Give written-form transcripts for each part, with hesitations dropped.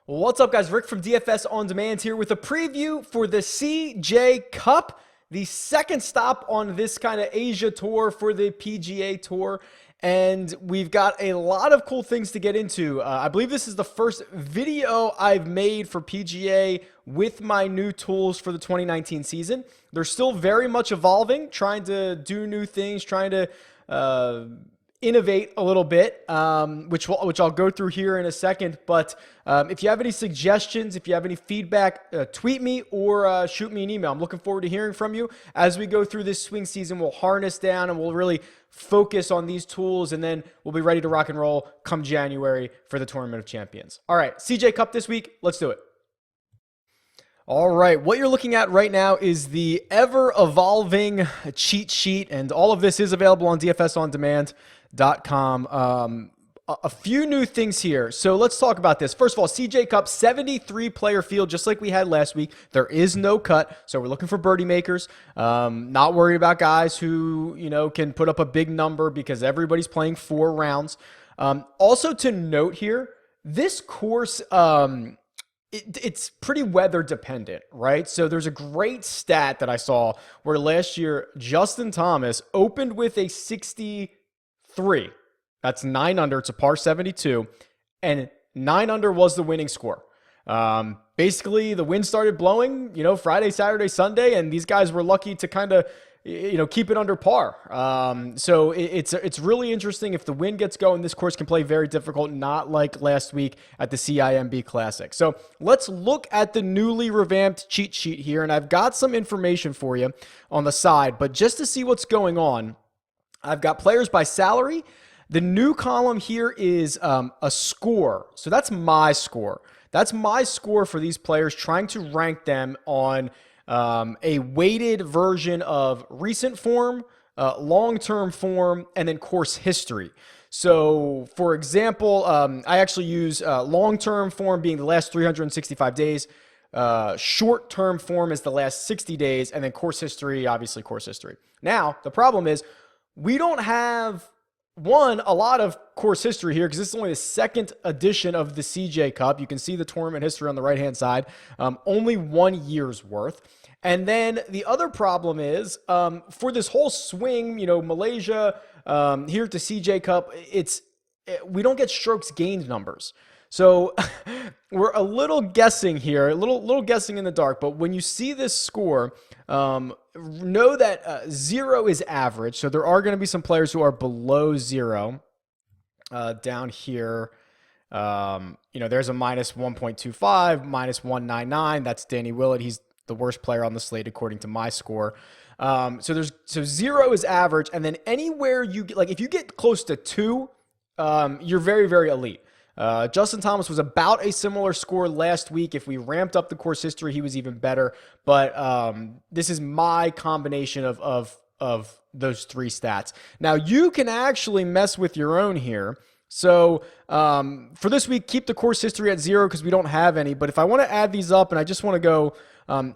What's up, guys? Rick from DFS On Demand here with a preview for the CJ Cup, the second stop on this kind of Asia tour for the PGA Tour. And we've got a lot of cool things to get into. I believe this is the first video I've made for PGA with my new tools for the 2019 season. They're still very much evolving, trying to do new things, trying to innovate a little bit, which I'll go through here in a second. But if you have any suggestions, if you have any feedback, tweet me or shoot me an email. I'm looking forward to hearing from you. As we go through this swing season, we'll harness down and we'll really focus on these tools, and then we'll be ready to rock and roll come January for the Tournament of Champions. All right, CJ Cup this week. Let's do it. All right, what you're looking at right now is the ever-evolving cheat sheet, and all of this is available on dfsondemand.com. A few new things here. So let's talk about this. First of all, CJ Cup, 73-player field, just like we had last week. There is no cut, so we're looking for birdie makers. Not worried about guys who, can put up a big number because everybody's playing 4 rounds. Also to note here, this course, it's pretty weather dependent, right? So there's a great stat that I saw where last year Justin Thomas opened with a 63. That's 9 under. It's a par 72, and 9 under was the winning score. Basically, the wind started blowing, Friday, Saturday, Sunday, and these guys were lucky to kind of, keep it under par. So it's really interesting. If the wind gets going, this course can play very difficult, not like last week at the CIMB Classic. So let's look at the newly revamped cheat sheet here, and I've got some information for you on the side, but just to see what's going on, I've got players by salary. The new column here is a score. So that's my score. That's my score for these players, trying to rank them on a weighted version of recent form, long-term form, and then course history. So, for example, I actually use long-term form being the last 365 days. Short-term form is the last 60 days, and then course history, obviously course history. Now, the problem is we don't have a lot of course history here because this is only the second edition of the CJ Cup. You can see the tournament history on the right-hand side. Only 1 year's worth. And then the other problem is for this whole swing, Malaysia, here at the CJ Cup, we don't get strokes gained numbers. So we're a little guessing here, a little guessing in the dark. But when you see this score, know that 0 is average. So there are going to be some players who are below 0 down here. There's a minus 1.25, minus 199. That's Danny Willett. He's the worst player on the slate according to my score. So 0 is average, and then anywhere you get, like if you get close to 2, you're very, very elite. Justin Thomas was about a similar score last week. If we ramped up the course history, he was even better. But this is my combination of those 3 stats. Now, you can actually mess with your own here. So for this week, keep the course history at 0 because we don't have any. But if I want to add these up and I just want to go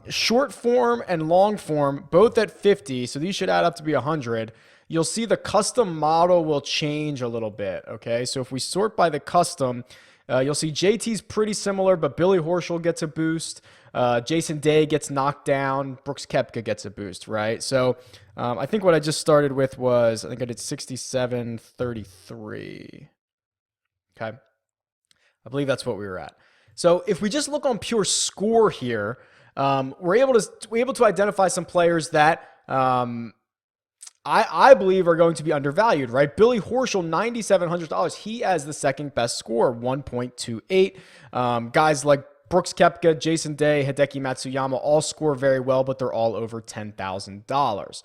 short form and long form, both at 50, so these should add up to be 100, you'll see the custom model will change a little bit, okay? So if we sort by the custom, you'll see JT's pretty similar, but Billy Horschel gets a boost. Jason Day gets knocked down. Brooks Koepka gets a boost, right? So I think what I just started with was, I think I did 67.33. Okay? I believe that's what we were at. So if we just look on pure score here, we're able to identify some players that I believe are going to be undervalued, right? Billy Horschel, $9,700. He has the second best score, 1.28. Guys like Brooks Koepka, Jason Day, Hideki Matsuyama all score very well, but they're all over $10,000.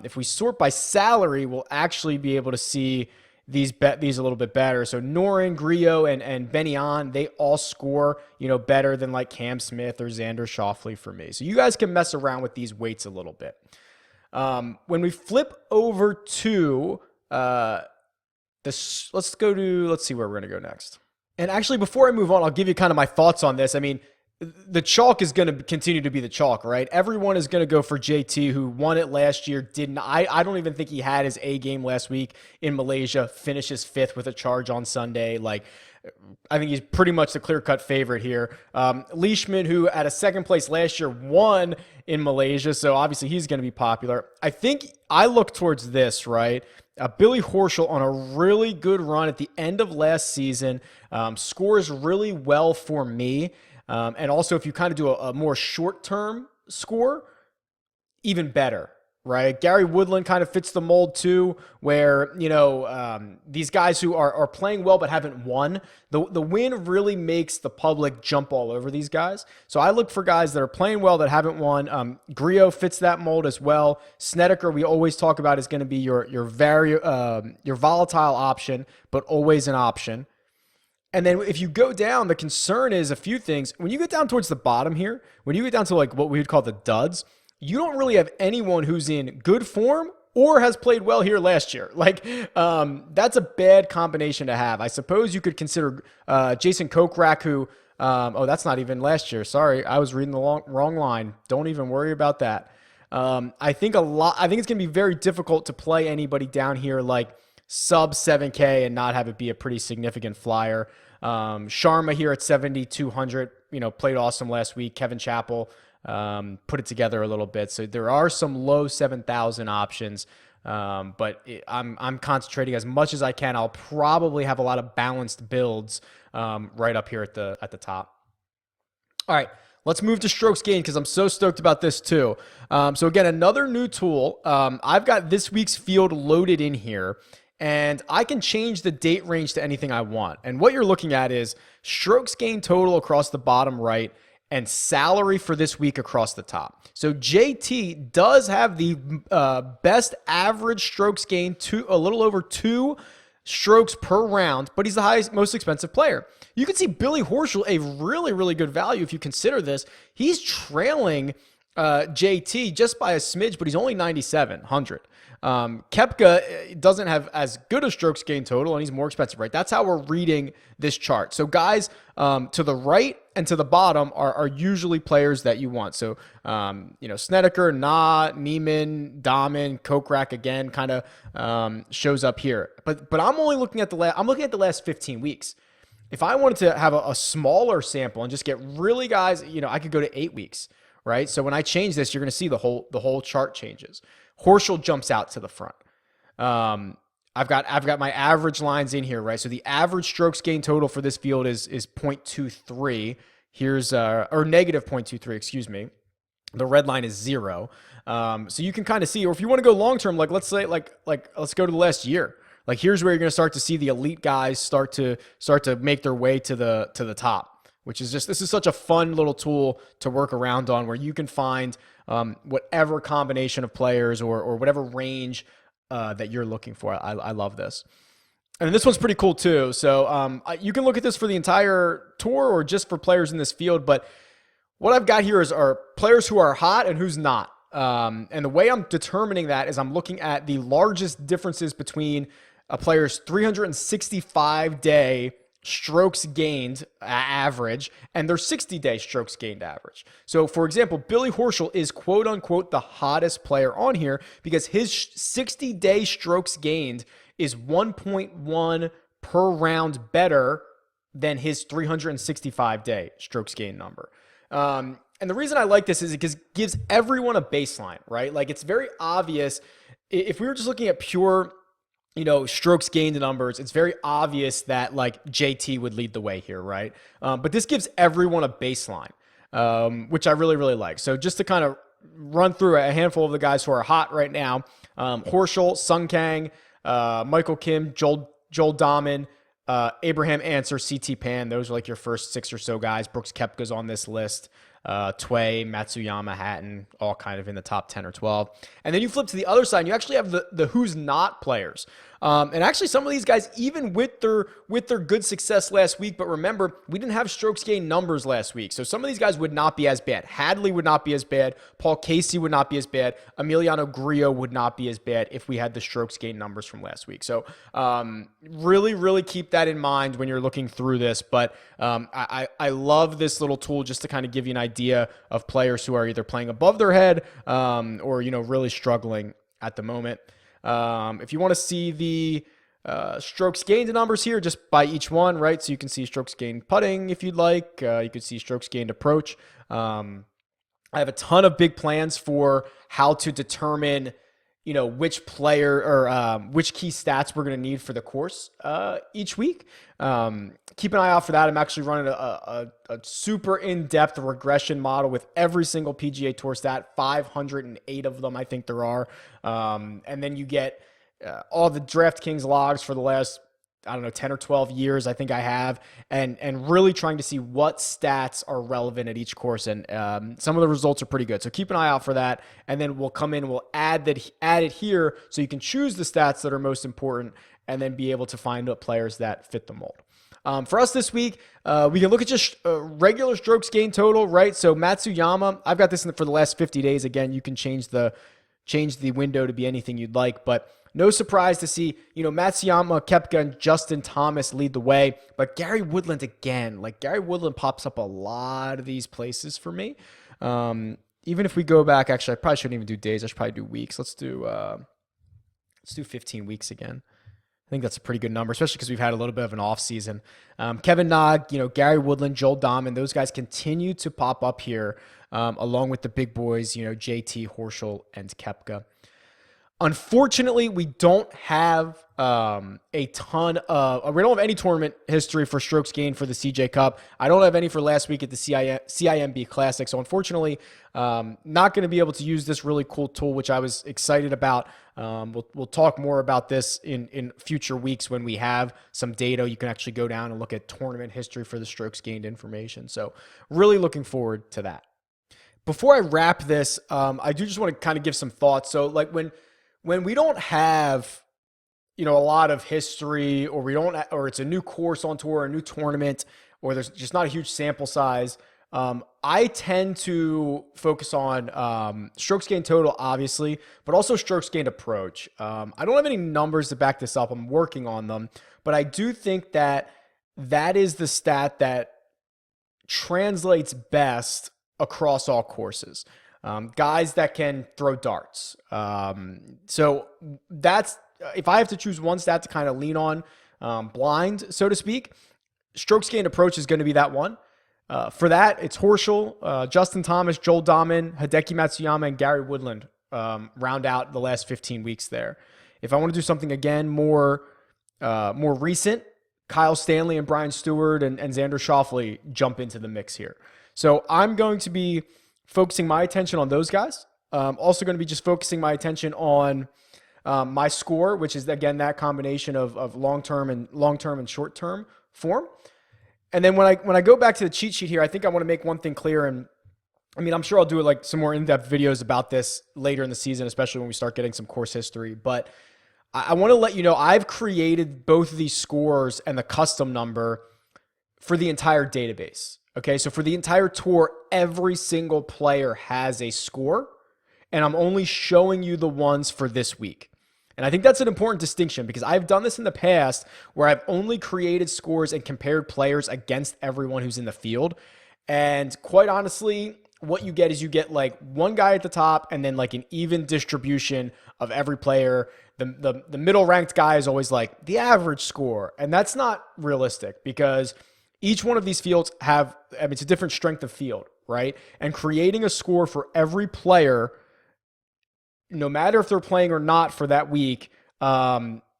If we sort by salary, we'll actually be able to see these a little bit better. So Noren, Griot, and Benyon, they all score, better than like Cam Smith or Xander Schauffele for me. So you guys can mess around with these weights a little bit. When we flip over to let's see where we're going to go next. And actually, before I move on, I'll give you kind of my thoughts on this. I mean, the chalk is going to continue to be the chalk, right? Everyone is going to go for JT, who won it last year. Didn't I don't even think he had his A game last week in Malaysia. Finishes fifth with a charge on Sunday. Like, I think he's pretty much the clear-cut favorite here. Leishman, who at a second place last year, won in Malaysia, so obviously he's going to be popular. I think I look towards this, right? Billy Horschel on a really good run at the end of last season, scores really well for me. And also, if you kind of do a more short-term score, even better, right? Gary Woodland kind of fits the mold too, where, these guys who are playing well but haven't won, the win really makes the public jump all over these guys. So I look for guys that are playing well that haven't won. Griot fits that mold as well. Snedeker, we always talk about, is going to be your volatile option, but always an option. And then if you go down, the concern is a few things. When you get down towards the bottom here, when you get down to like what we would call the duds, you don't really have anyone who's in good form or has played well here last year. Like, that's a bad combination to have. I suppose you could consider Jason Kokrak, who, that's not even last year. Sorry, I was reading the wrong line. Don't even worry about that. I think it's going to be very difficult to play anybody down here like sub 7K and not have it be a pretty significant flyer. Sharma here at 7,200, played awesome last week. Kevin Chappell put it together a little bit. So there are some low 7,000 options, but I'm concentrating as much as I can. I'll probably have a lot of balanced builds right up here at the top. All right. Let's move to strokes gained because I'm so stoked about this too. So again, another new tool. I've got this week's field loaded in here, and I can change the date range to anything I want. And what you're looking at is strokes gained total across the bottom right and salary for this week across the top. So JT does have the best average strokes gained, a little over 2 strokes per round, but he's the most expensive player. You can see Billy Horschel, a really, really good value if you consider this. He's trailing JT just by a smidge, but he's only 9,700. Koepka doesn't have as good a strokes gained total, and he's more expensive, right? That's how we're reading this chart. So guys to the right and to the bottom are usually players that you want. So, Snedeker, Na, Neiman, Dahmen, Kokrak again kind of shows up here. But I'm only looking at I'm looking at the last 15 weeks. If I wanted to have a smaller sample and just get really guys, I could go to 8 weeks, right? So when I change this, you're going to see the whole chart changes. Horschel jumps out to the front. I've got my average lines in here, right? So the average strokes gained total for this field is 0.23. Here's or negative 0.23, excuse me. The red line is 0. So you can kind of see, or if you want to go long term, like let's say like let's go to the last year. Like here's where you're going to start to see the elite guys start to make their way to the top, which is this is such a fun little tool to work around on, where you can find whatever combination of players or whatever range that you're looking for. I love this. And this one's pretty cool too. So you can look at this for the entire tour or just for players in this field. But what I've got here are players who are hot and who's not. And the way I'm determining that is I'm looking at the largest differences between a player's 365-day strokes gained average and their 60-day strokes gained average. So for example, Billy Horschel is quote unquote the hottest player on here because his 60-day strokes gained is 1.1 per round better than his 365-day strokes gained number. And the reason I like this is it gives everyone a baseline, right? Like it's very obvious. If we were just looking at pure strokes gained numbers, it's very obvious that like JT would lead the way here, right? But this gives everyone a baseline, which I really, really like. So just to kind of run through a handful of the guys who are hot right now, Horschel, Sung Kang, Michael Kim, Joel Dahmen, Abraham Answer, CT Pan. Those are like your first 6 or so guys. Brooks Koepka's on this list. Tway, Matsuyama, Hatton, all kind of in the top 10 or 12. And then you flip to the other side and you actually have the who's not players. And actually, some of these guys, even with their good success last week, but remember, we didn't have strokes gained numbers last week. So some of these guys would not be as bad. Hadley would not be as bad. Paul Casey would not be as bad. Emiliano Grillo would not be as bad if we had the strokes gained numbers from last week. So really, really keep that in mind when you're looking through this. But I love this little tool just to kind of give you an idea of players who are either playing above their head or, really struggling at the moment. If you want to see the strokes gained numbers here, just by each one, right? So you can see strokes gained putting if you'd like. You could see strokes gained approach. I have a ton of big plans for how to determine, which player or which key stats we're going to need for the course each week. Keep an eye out for that. I'm actually running a super in-depth regression model with every single PGA Tour stat, 508 of them, I think there are. And then you get all the DraftKings logs for the last, 10 or 12 years, I think I have, and really trying to see what stats are relevant at each course. And some of the results are pretty good. So keep an eye out for that. And then we'll come in, we'll add it here so you can choose the stats that are most important and then be able to find players that fit the mold. For us this week, we can look at just regular strokes gained total, right? So Matsuyama, I've got this for the last 50 days. Again, you can change the window to be anything you'd like, but no surprise to see, Matsuyama, Koepka, and Justin Thomas lead the way, but Gary Woodland again, Gary Woodland pops up a lot of these places for me. Even if we go back, actually, I probably shouldn't even do days. I should probably do weeks. Let's do 15 weeks again. I think that's a pretty good number, especially because we've had a little bit of an off season. Kevin Nog, Gary Woodland, Joel Dahman, those guys continue to pop up here, along with the big boys, JT, Horschel, and Koepka. Unfortunately, we don't have we don't have any tournament history for strokes gained for the CJ Cup. I don't have any for last week at the CIMB Classic. So unfortunately, not going to be able to use this really cool tool, which I was excited about. We'll talk more about this in future weeks when we have some data. You can actually go down and look at tournament history for the strokes gained information. So really looking forward to that. Before I wrap this, I do just want to kind of give some thoughts. So when we don't have, a lot of history, or it's a new course on tour, a new tournament, or there's just not a huge sample size, I tend to focus on strokes gained total, obviously, but also strokes gained approach. I don't have any numbers to back this up. I'm working on them, but I do think that is the stat that translates best across all courses. Guys that can throw darts. So that's, if I have to choose one stat to kind of lean on blind, so to speak, strokes gained approach is going to be that one. For that, it's Horschel, Justin Thomas, Joel Dahman, Hideki Matsuyama, and Gary Woodland round out the last 15 weeks there. If I want to do something again more recent, Kyle Stanley and Brian Stewart and Xander Schauffele jump into the mix here. So I'm going to be focusing my attention on those guys. Also going to be just focusing my attention on my score, which is, again, that combination of long-term and short-term form. And then when I go back to the cheat sheet here, I think I want to make one thing clear. And I'm sure I'll do some more in-depth videos about this later in the season, especially when we start getting some course history. But I want to let you know, I've created both of these scores and the custom number for the entire database. Okay, so for the entire tour, every single player has a score, and I'm only showing you the ones for this week. And I think that's an important distinction because I've done this in the past where I've only created scores and compared players against everyone who's in the field. And quite honestly, what you get is one guy at the top and then an even distribution of every player. The middle ranked guy is always the average score. And that's not realistic because each one of these fields it's a different strength of field, right? And creating a score for every player, no matter if they're playing or not for that week,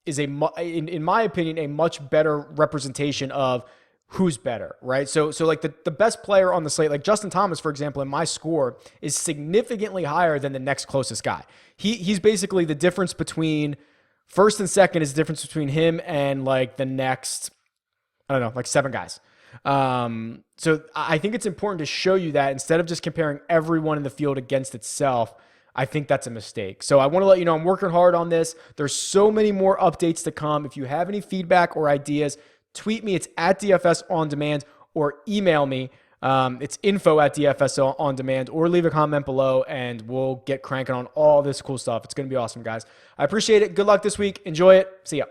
is in my opinion, a much better representation of who's better, right? So the best player on the slate, Justin Thomas, for example, in my score is significantly higher than the next closest guy. He's basically the difference between first and second is the difference between him and the next, 7 guys. So I think it's important to show you that instead of just comparing everyone in the field against itself, I think that's a mistake. So I want to let you know I'm working hard on this. There's so many more updates to come. If you have any feedback or ideas, tweet me. It's at DFS On Demand, or email me. It's info@DFS On Demand, or leave a comment below and we'll get cranking on all this cool stuff. It's going to be awesome, guys. I appreciate it. Good luck this week. Enjoy it. See ya.